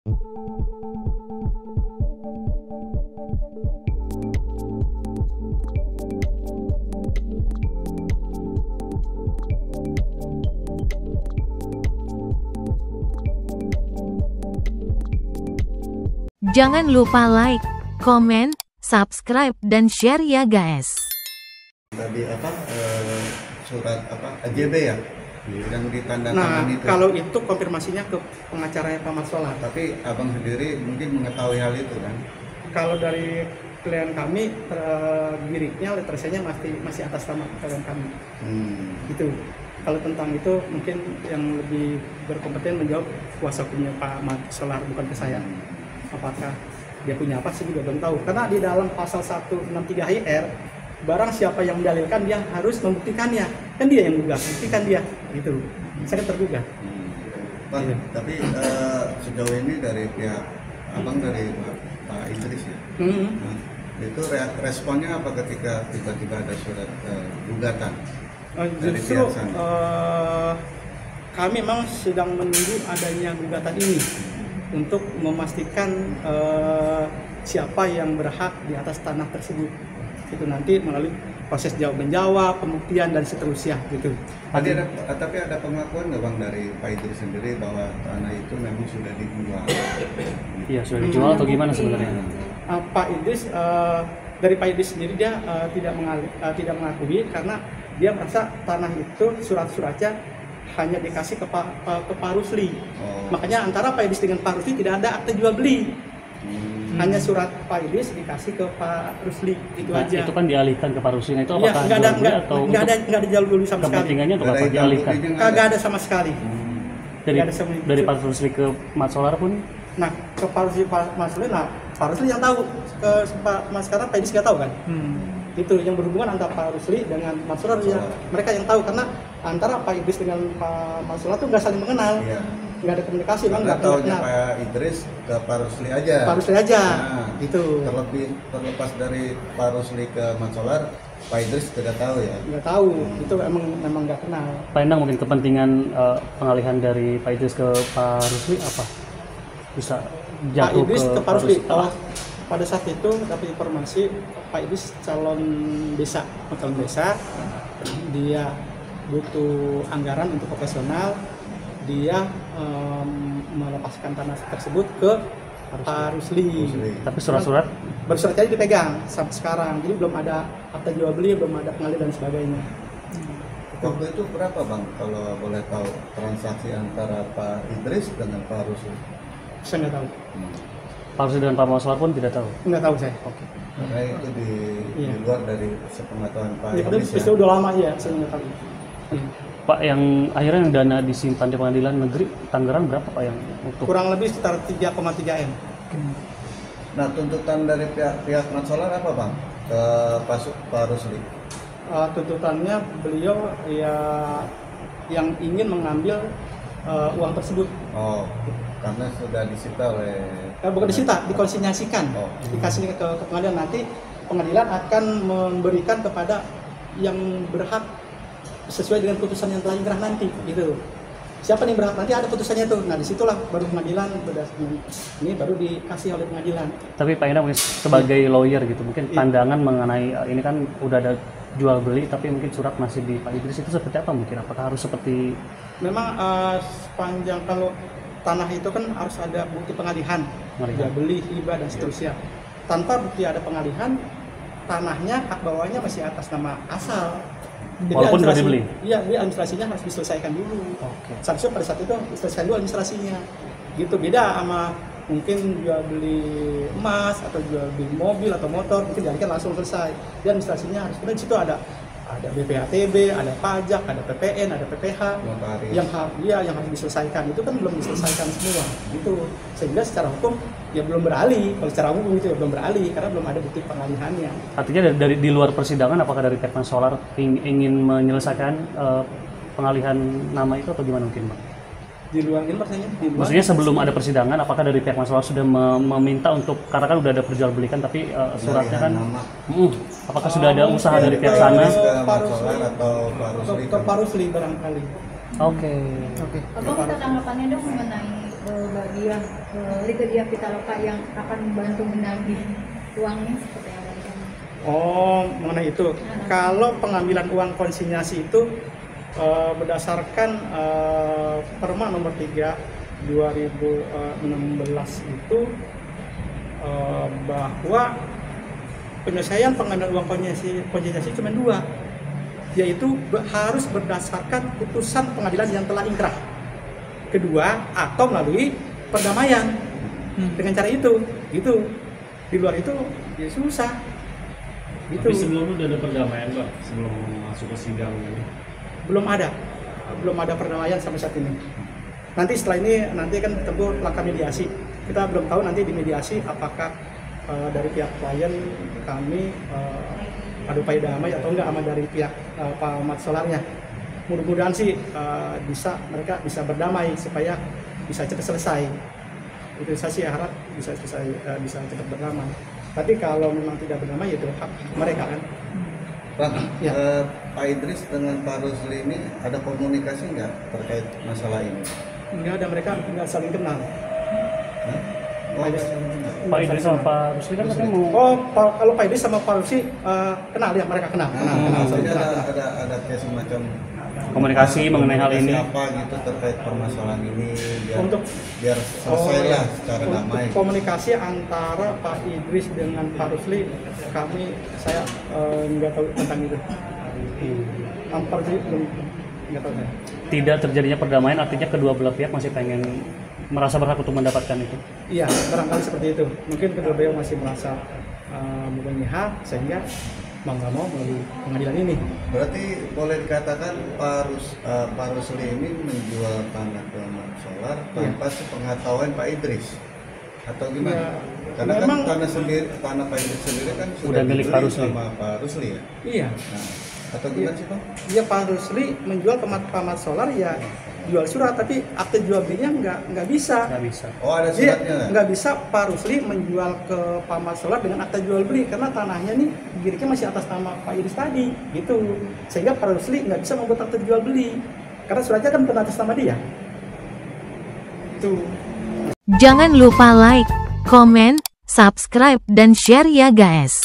Jangan lupa like, komen, subscribe, dan share ya guys. Tadi surat AJB ya? Yang ditandatangani itu. Kalau itu konfirmasinya ke pengacaranya Pak Marsolar. Tapi abang sendiri mungkin mengetahui hal itu kan? Kalau dari klien kami, giriknya literasinya masih atas nama klien kami. Gitu. Kalau tentang itu mungkin yang lebih berkompeten menjawab kuasa hukumnya Pak Marsolar, bukan ke saya. Apakah dia punya apa sih juga belum tahu, karena di dalam pasal 163 HIR barang siapa yang mendalilkan dia harus membuktikannya, kan dia yang gugat, buktikan dia gitu, saya tergugah. Pak, tapi sejauh ini dari pihak abang, dari Pak Idris ya, itu responnya apa ketika tiba-tiba ada surat gugatan dari Justru pihak sana? Kami memang sedang menunggu adanya gugatan ini untuk memastikan siapa yang berhak di atas tanah tersebut. Itu nanti melalui proses jawab menjawab, pembuktian dan seterusnya gitu. Tapi ada pengakuan nggak bang dari Pak Idris sendiri bahwa tanah itu memang sudah dijual? Iya, sudah dijual atau gimana sebenarnya? Pak Idris, dari Pak Idris sendiri dia tidak mengakui, karena dia merasa tanah itu surat-suratnya hanya dikasih ke Pak Rusli. Makanya antara Pak Idris dengan Pak Rusli tidak ada akte jual beli. Hanya surat Pak Idris dikasih ke Pak Rusli, itu aja. Itu kan dialihkan ke Pak Rusli. Nah, itu apakah jual beli atau nggak ada jual beli sama sekali? Kepentingannya untuk apa dialihkan? Kagak ada sama sekali. Dari Pak Rusli ke Mat Solar pun? Nah, ke Pak Rusli, Pak Rusli, Pak Rusli yang tahu. Ke Pak Mas sekarang Pak Idris nggak tahu kan? Itu yang berhubungan antara Pak Rusli dengan Mas Solar, ya mereka yang tahu, karena antara Pak Idris dengan Pak Mas Solar tuh nggak saling mengenal, nggak ada komunikasi, nggak tahunya Pak Idris ke Pak Rusli aja. Pak Rusli aja, gitu. Terlepas dari Pak Rusli ke Mas Solar, Pak Idris tidak tahu ya? Nggak tahu, itu memang nggak kenal. Pak Endang, mungkin kepentingan pengalihan dari Pak Idris ke Pak Rusli apa? Bisa jatuh Pak Idris ke Pak Rusli. Pada saat itu dapat informasi Pak Idris calon desa, dia butuh anggaran untuk operasional, dia melepaskan tanah tersebut ke Pak Rusli. Tapi surat-surat? Suratnya dipegang sampai sekarang, jadi belum ada akta jual beli, belum ada pengalihan dan sebagainya. Waktu itu berapa bang, kalau boleh tahu, transaksi antara Pak Idris dengan Pak Rusli? Saya nggak tahu. Pak Rusli dengan Pak Marsolar pun tidak tahu? Nggak tahu saya. Oke. Karena itu di luar dari sepengetahuan Pak Idris ya? Itu udah lama ya, saya nggak tahu. Pak, yang akhirnya yang dana disimpan di Pengadilan Negeri Tangerang berapa Pak yang untuk? Kurang lebih sekitar 3,3 M. Nah, tuntutan dari pihak Mat Solar apa bang ke Pak Rusli? Tuntutannya beliau ya yang ingin mengambil uang tersebut. Karena sudah disita oleh... bukan disita, dikonsinyasikan. Dikasih ke pengadilan, nanti pengadilan akan memberikan kepada yang berhak sesuai dengan putusan yang telah inkrah nanti, gitu. Siapa yang berhak nanti ada putusannya tuh. Nah, disitulah baru pengadilan ini baru dikasih oleh pengadilan. Tapi Pak Endang sebagai lawyer gitu, mungkin pandangan mengenai ini kan udah ada jual beli, tapi mungkin surat masih di Pak Idris, itu seperti apa mungkin? Apakah harus seperti? Memang sepanjang kalau tanah itu kan harus ada bukti pengalihan, jual beli, hibah dan seterusnya. Tanpa bukti ada pengalihan, tanahnya hak bawahnya masih atas nama asal. Jadi walaupun sudah dibeli? Iya, administrasinya harus diselesaikan dulu. Seharusnya pada saat itu diselesaikan dulu administrasinya. Gitu, beda sama mungkin jual beli emas atau jual beli mobil atau motor, mungkin dialihkan langsung selesai. Dia administrasinya harus, di situ ada BPHTB, ada pajak, ada PPN, ada PPH yang harus diselesaikan. Itu kan belum diselesaikan semua, gitu. Sehingga secara hukum ya belum beralih. Kalau secara hukum itu ya belum beralih karena belum ada bukti pengalihannya. Artinya dari di luar persidangan, apakah dari pihak Mat Solar ingin menyelesaikan pengalihan nama itu atau gimana mungkin, Bang? Di luar ini maksudnya sebelum ada persidangan, apakah dari pihak Mat Solar sudah meminta untuk, karena kan udah ada perjualbelikan tapi suratnya kan apakah sudah ada usaha dari pihak sana? Ke Pak Rusli barangkali. Oke. Abang minta tanggapannya dong mengenai bagian Liga Pitaloka yang akan membantu menagih uangnya seperti apa? Oh, mengenai itu. Kalau pengambilan uang konsinyasi itu berdasarkan Perma nomor 3 2016 itu bahwa penyelesaian pengambilan uang konsinyasi cuma 2, yaitu harus berdasarkan putusan pengadilan yang telah ingkrah. Kedua, atau melalui perdamaian. Dengan cara itu, gitu. Di luar itu ya susah. Gitu. Tapi sebelumnya udah ada perdamaian, Pak, sebelum masuk ke sidang ini? Belum ada perdamaian sampai saat ini. Nanti setelah ini nanti kan tentu langkah mediasi. Kita belum tahu nanti di mediasi apakah dari pihak klien kami ada upaya damai atau enggak, sama dari pihak Pak Ahmad Solarnya. Mudah-mudahan sih mereka bisa berdamai supaya bisa cepat selesai. Itu saya sih harap bisa cepat berdamai. Tapi kalau memang tidak berdamai itu hak mereka kan. Pak, Ya. Pak Idris dengan Pak Rusli ini ada komunikasi nggak terkait masalah ini? Enggak ada, mereka nggak saling kenal. Hah? Pak Idris sama Pak Rusli kan katanya mau. Oh, kalau Pak Idris sama Pak Rusli kenal ya, mereka kenal. Jadi ada kayak semacam Komunikasi mengenai hal ini. apa gitu terkait permasalahan ini biar selesai Oh, lah secara untuk damai. komunikasi antara Pak Idris dengan Pak Rusli, saya nggak tahu tentang itu. Pak Rusli belum nggak tahu saya. Tidak terjadinya perdamaian artinya kedua belah pihak masih pengen merasa berhak untuk mendapatkan itu. Iya, barangkali seperti itu. Mungkin kedua beliau masih merasa mempunyai hak sehingga mau nggak mau melalui pengadilan ini. Berarti boleh dikatakan Pak Rusli ini menjual tanah ke Ahmad Solar tanpa sepengetahuan Pak Idris atau gimana? Ya, Karena memang, kan tanah Pak Idris sendiri kan Udah milik dibeli Pak Rusli. sama Pak Rusli ya. iya. Nah, atau gimana sih Pak? Iya, Pak Rusli menjual ke Pak Ahmad Solar ya jual surat, tapi akte jual belinya nggak bisa. Nggak bisa. Oh, ada Dia suratnya. nggak bisa Pak Rusli menjual ke Pak Ahmad Solar dengan akta jual beli karena tanahnya nih miliknya masih atas nama Pak Idris tadi, gitu. Sehingga Pak Rusli nggak bisa membuat akta jual beli karena suratnya kan atas nama dia. Itu. Jangan lupa like, komen, subscribe, dan share ya guys.